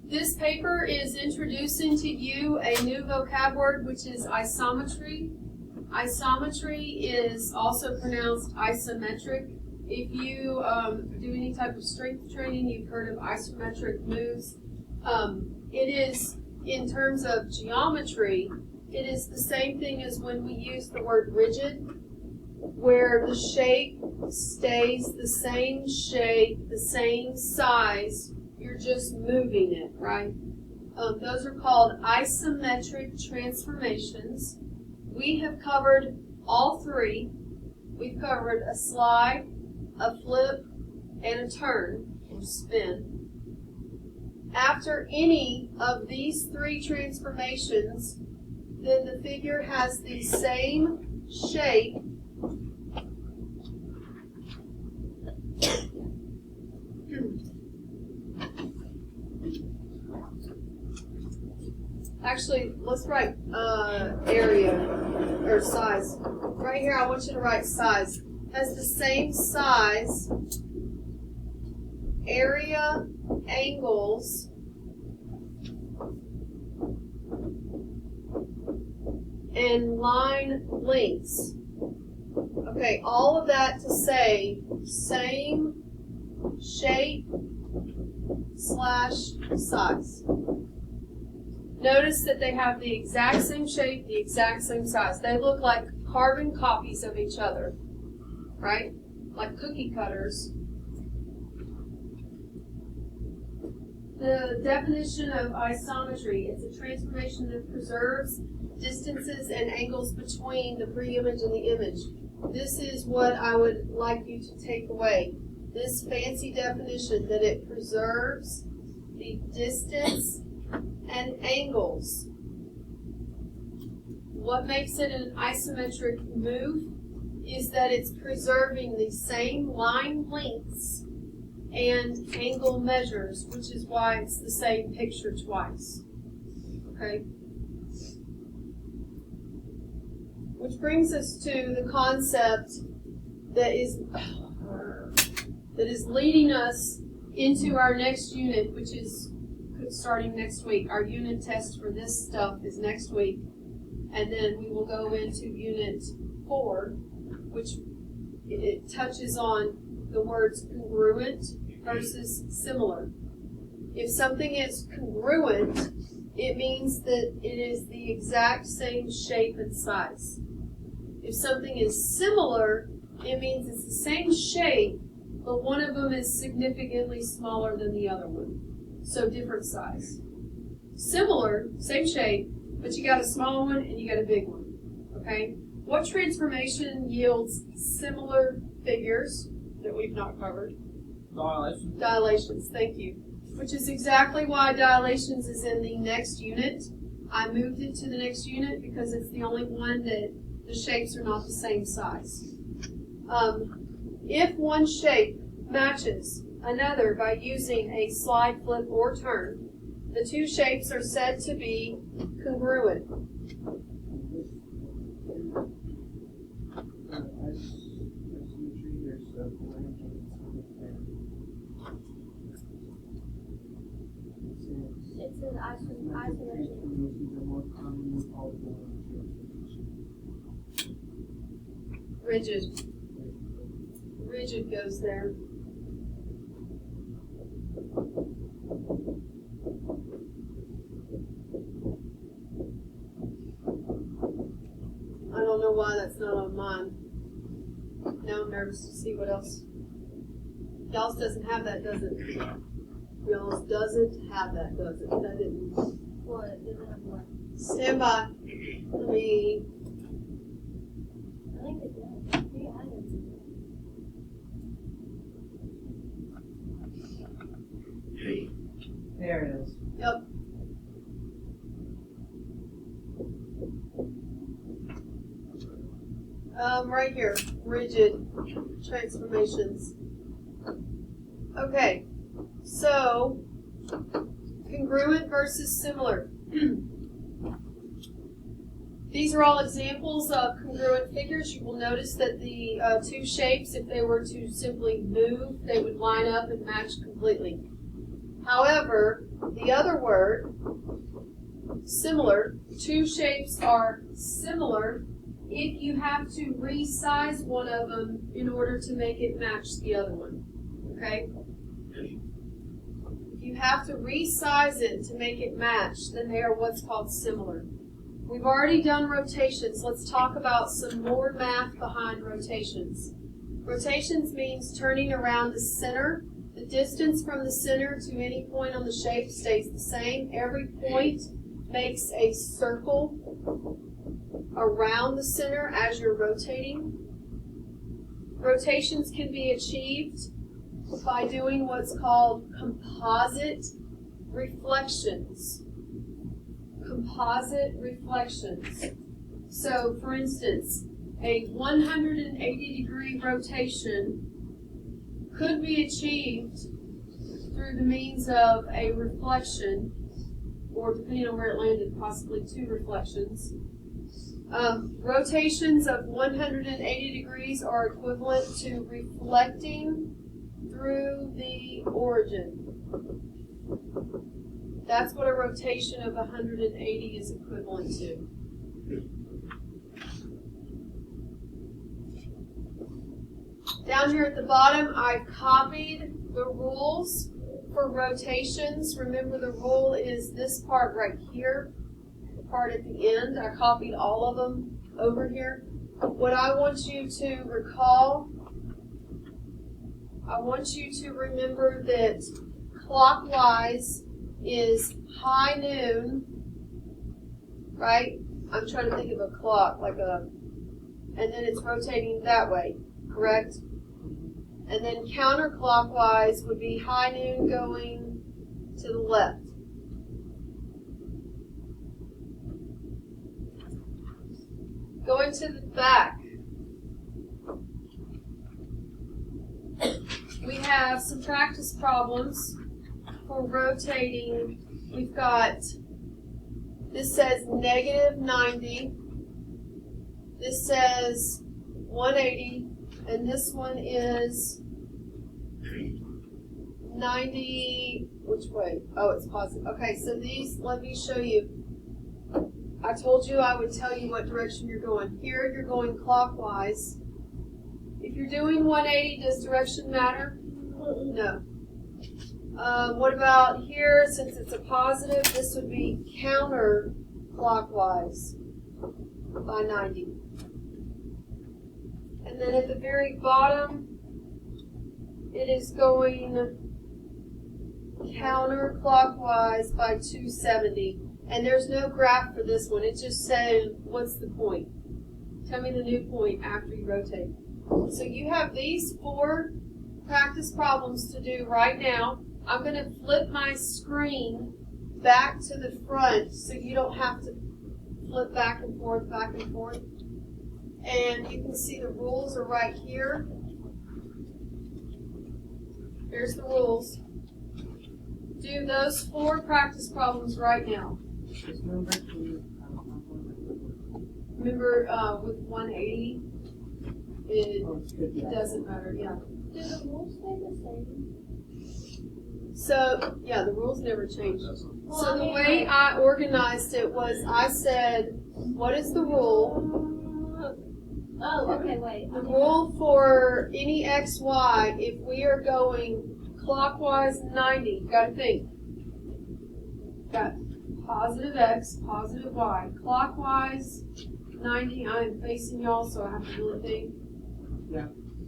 This paper is introducing to you a new vocab word, which is isometry. Isometry is also pronounced isometric. If you do any type of strength training, you've heard of isometric moves. It is, in terms of geometry, it is the same thing as when we use the word rigid, where the shape stays the same shape, the same size, you're just moving it, right? Those are called isometric transformations. We have covered all three. We've covered a slide, a flip, and a turn, or spin. After any of these three transformations, then the figure has the same shape Actually, let's write area or size. Right here, I want you to write size. Has the same size, area, angles, and line lengths. Okay, all of that to say same shape / size. Notice that they have the exact same shape, the exact same size. They look like carbon copies of each other, right? Like cookie cutters. The definition of isometry is a transformation that preserves distances and angles between the pre-image and the image. This is what I would like you to take away. This fancy definition, that it preserves the distance and angles. What makes it an isometric move is that it's preserving the same line lengths and angle measures, which is why it's the same picture twice. Okay? Which brings us to the concept that is leading us into our next unit, which is starting next week. Our unit test for this stuff is next week, and then we will go into Unit 4, which it touches on the words congruent versus similar. If something is congruent, it means that it is the exact same shape and size. If something is similar, it means it's the same shape, but one of them is significantly smaller than the other one. So different size. Similar, same shape, but you got a small one and you got a big one. Okay? What transformation yields similar figures that we've not covered? Dilations. Dilations, thank you. Which is exactly why dilations is in the next unit. I moved it to the next unit because it's the only one that the shapes are not the same size. If one shape matches another by using a slide, flip, or turn, the two shapes are said to be congruent. It's an isometric. Rigid. Rigid goes there. I don't know why that's not on mine. Now I'm nervous to see what else. Y'all's doesn't have that, does it? Y'all's doesn't have that, does it? That didn't. What? It doesn't have what? Stand by. Let me. I think it does. Yeah, I do. There it is. Yep. Right here, rigid transformations. Okay, so congruent versus similar. These are all examples of congruent figures. You will notice that the two shapes, if they were to simply move, they would line up and match completely. However, the other word, similar, two shapes are similar if you have to resize one of them in order to make it match the other one. Okay? If you have to resize it to make it match, then they are what's called similar. We've already done rotations. Let's talk about some more math behind rotations. Rotations means turning around the center. The distance from the center to any point on the shape stays the same. Every point makes a circle around the center as you're rotating. Rotations can be achieved by doing what's called composite reflections. Composite reflections. So, for instance, a 180-degree rotation could be achieved through the means of a reflection, or depending on where it landed, possibly two reflections. Rotations of 180 degrees are equivalent to reflecting through the origin. That's what a rotation of 180 is equivalent to. Down here at the bottom, I've copied the rules for rotations. Remember, the rule is this part right here, the part at the end. I copied all of them over here. What I want you to recall, I want you to remember that clockwise is high noon, right? I'm trying to think of a clock, like a, and then it's rotating that way, correct? And then counterclockwise would be high noon going to the left. Going to the back, we have some practice problems for rotating. We've got, this says negative 90, this says 180, and this one is 90, which way? Oh, it's positive. Okay, so these, let me show you. I told you I would tell you what direction you're going. Here you're going clockwise. If you're doing 180, does direction matter? No. What about here? Since it's a positive, this would be counterclockwise by 90. And then at the very bottom, it is going counterclockwise by 270. And there's no graph for this one. It's just saying, what's the point? Tell me the new point after you rotate. So you have these 4 practice problems to do right now. I'm going to flip my screen back to the front so you don't have to flip back and forth, back and forth. And you can see the rules are right here. Here's the rules. Do those 4 practice problems right now. Remember, with 180, it doesn't matter, yeah. Do the rules stay the same? So, yeah, the rules never change. So the way I organized it was I said, what is the rule? Oh, okay, wait. The rule for any x, y, if we are going clockwise 90, you got to think. Got positive x, positive y. Clockwise 90, I am facing y'all, so I have to really think. Yeah.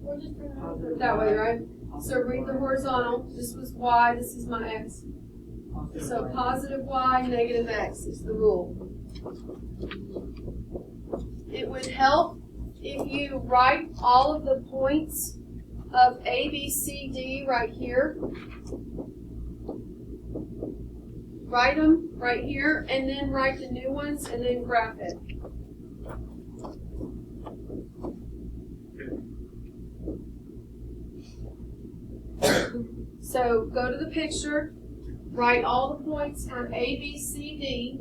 We're just remembering. That way, right? So read the horizontal. This was y, this is my x. So positive y, negative x is the rule. It would help if you write all of the points of A, B, C, D right here. Write them right here, and then write the new ones, and then graph it. So go to the picture, write all the points from A, B, C, D.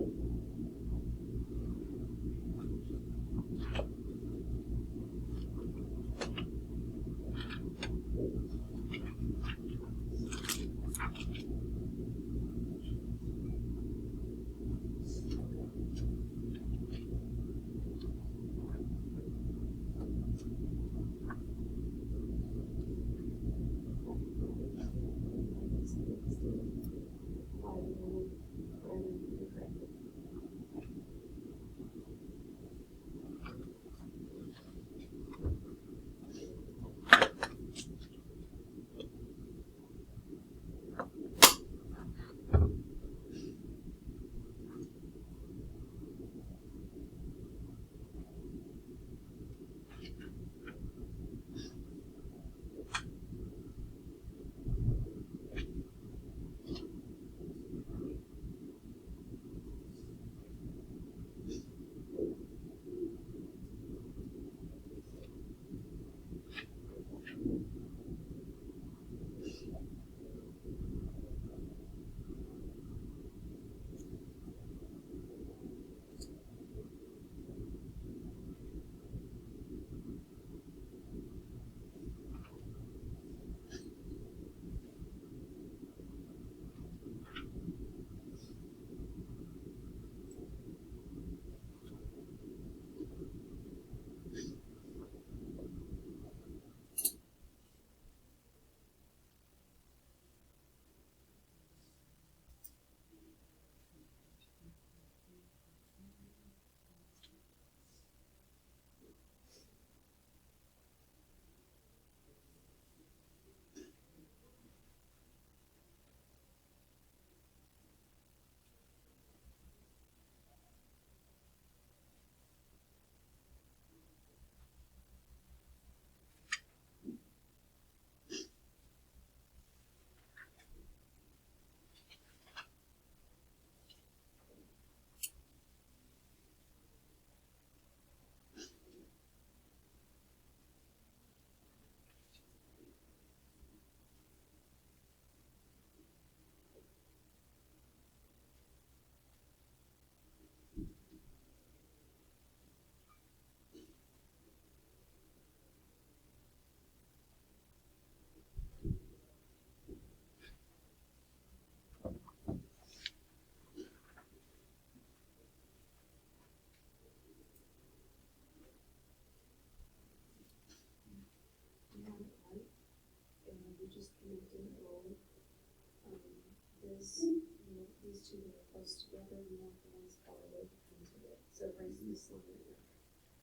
two that are close together and one the one's far away becomes it. So erase this line.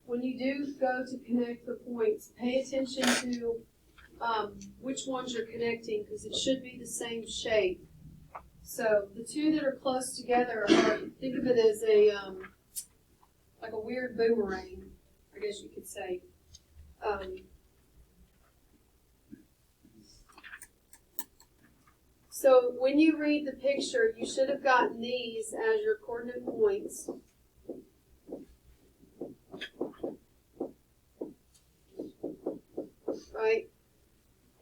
When you do go to connect the points, pay attention to which ones you're connecting, because it should be the same shape. So the two that are close together are, think of it as a like a weird boomerang, I guess you could say. So when you read the picture, you should have gotten these as your coordinate points. Right?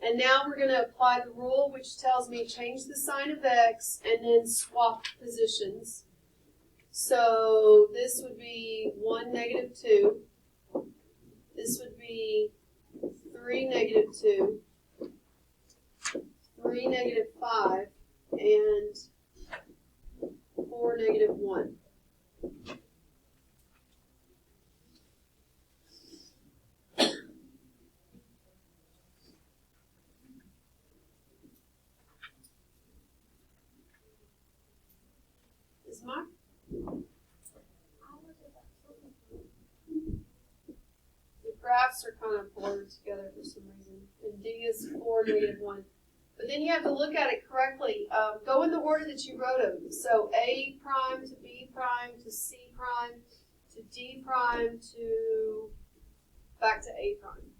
And now we're going to apply the rule, which tells me change the sign of x and then swap positions. So this would be 1, -2. This would be 3, -2. 3, -5. And 4, -1. Is Mark? The graphs are kind of blurred together for some reason. And D is 4, -1. But then you have to look at it correctly. Go in the order that you wrote them. So A prime to B prime to C prime to D prime to back to A prime.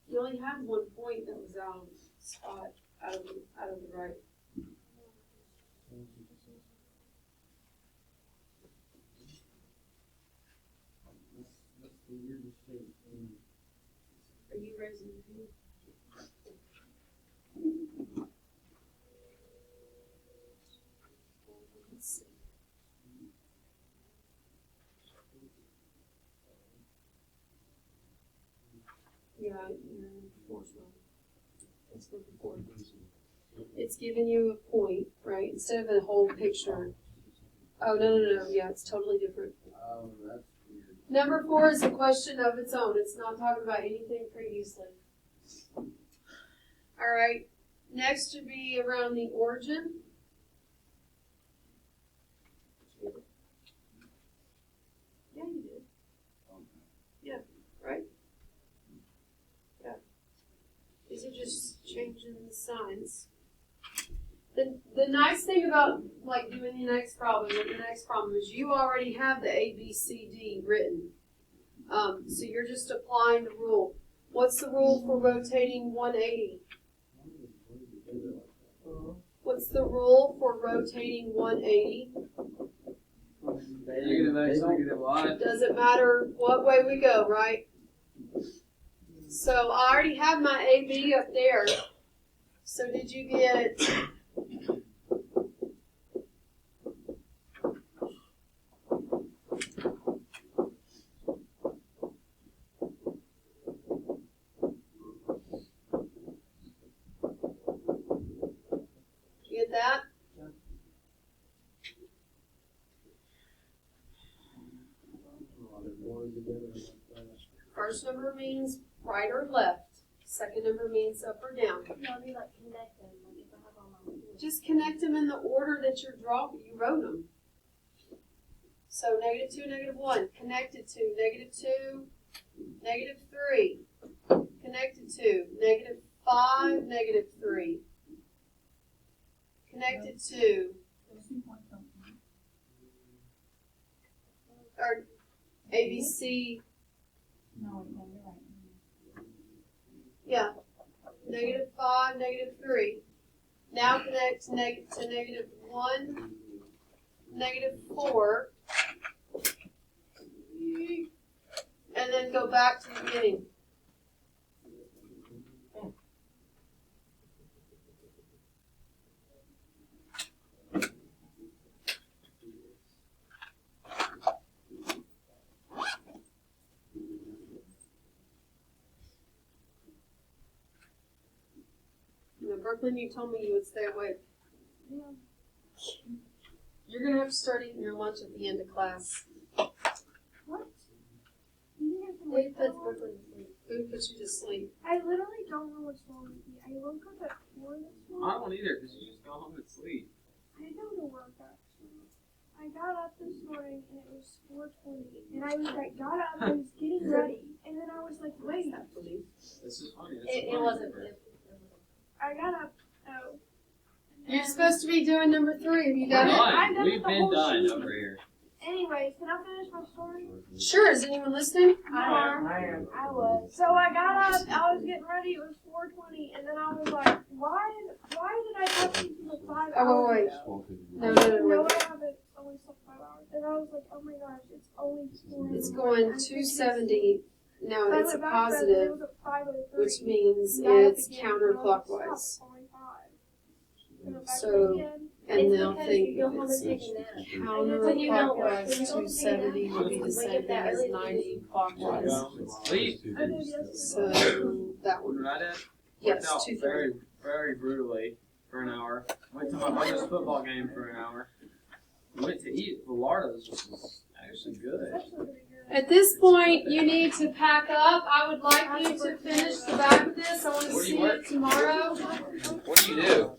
You only had 1 point that was out of spot, out of the right. That's the weirdest shape. Are you raising your hand? Let's see. Yeah, you're fourth one. It's number 4. It's giving you a point, right? Instead of a whole picture. Oh, no. Yeah, it's totally different. Oh, that's weird. Number 4 is a question of its own. It's not talking about anything previously. All right. Next would be around the origin. Yeah, you did. Yeah, right? Yeah. These are just changing the signs. The nice thing about like doing the next problem is you already have the A, B, C, D written. So you're just applying the rule. What's the rule for rotating 180? What's the rule for rotating 180? -X, -Y. Doesn't matter what way we go, right? So I already have my AB up there. So did you get... Did you get that? First number means right or left. Second number means up or down. No, we like connect them. Like if I have all my Just connect them in the order that you wrote them. So -2, -1, connected to -2, -3, connected to -5, -3, connected to, or ABC, No, you're right. yeah, -5, -3. Now connect to -1, -4, and then go back to the beginning. Brooklyn, you told me you would stay awake. Yeah. You're gonna have to start eating your lunch at the end of class. What? You didn't have to Food wait that puts long? Brooklyn to sleep. Food puts you to sleep. I literally don't know what's wrong with me. I woke up at 4 this I morning. don't either, because you just go home and sleep. I go to work actually. I got up this morning and it was 4:20, and I was like, got up, I was getting ready, and then I was like, wait. This is funny. It wasn't. I got up. Oh. You're supposed to be doing number 3. Have you We're done it? I've done. done We've the been whole done sheet. over here. Anyways, can I finish my story? Sure. Is anyone listening? I was. So I got up, I was getting ready, it was 4:20, and then I was like, why did I have to do like 5 Oh, hours? wait. ago? No, I no, didn't no, know wait. I haven't only slept 5 hours. And I was like, oh my gosh, it's only 4. It's going 270. No, So I it's a went back to bed, and it positive, was at 5:03. which means Got up it's again, and I was like, counterclockwise. stop, only 5. I went back to So- bed again. And It's they'll because think you go home it's and take a nap. counterclockwise When you don't work, 270 would be the same thing as 90 clockwise. Sleep. I did yesterday. So that What one, did I do? yes, Worked out 230. very, very brutally for an hour. Went to my brother's football game for an hour. Went to eat Villardo's, which was actually good. It's actually pretty good. At this point, you need to pack up. I would like you to finish the back of this. I want to Where do you see work? it tomorrow. What do you do?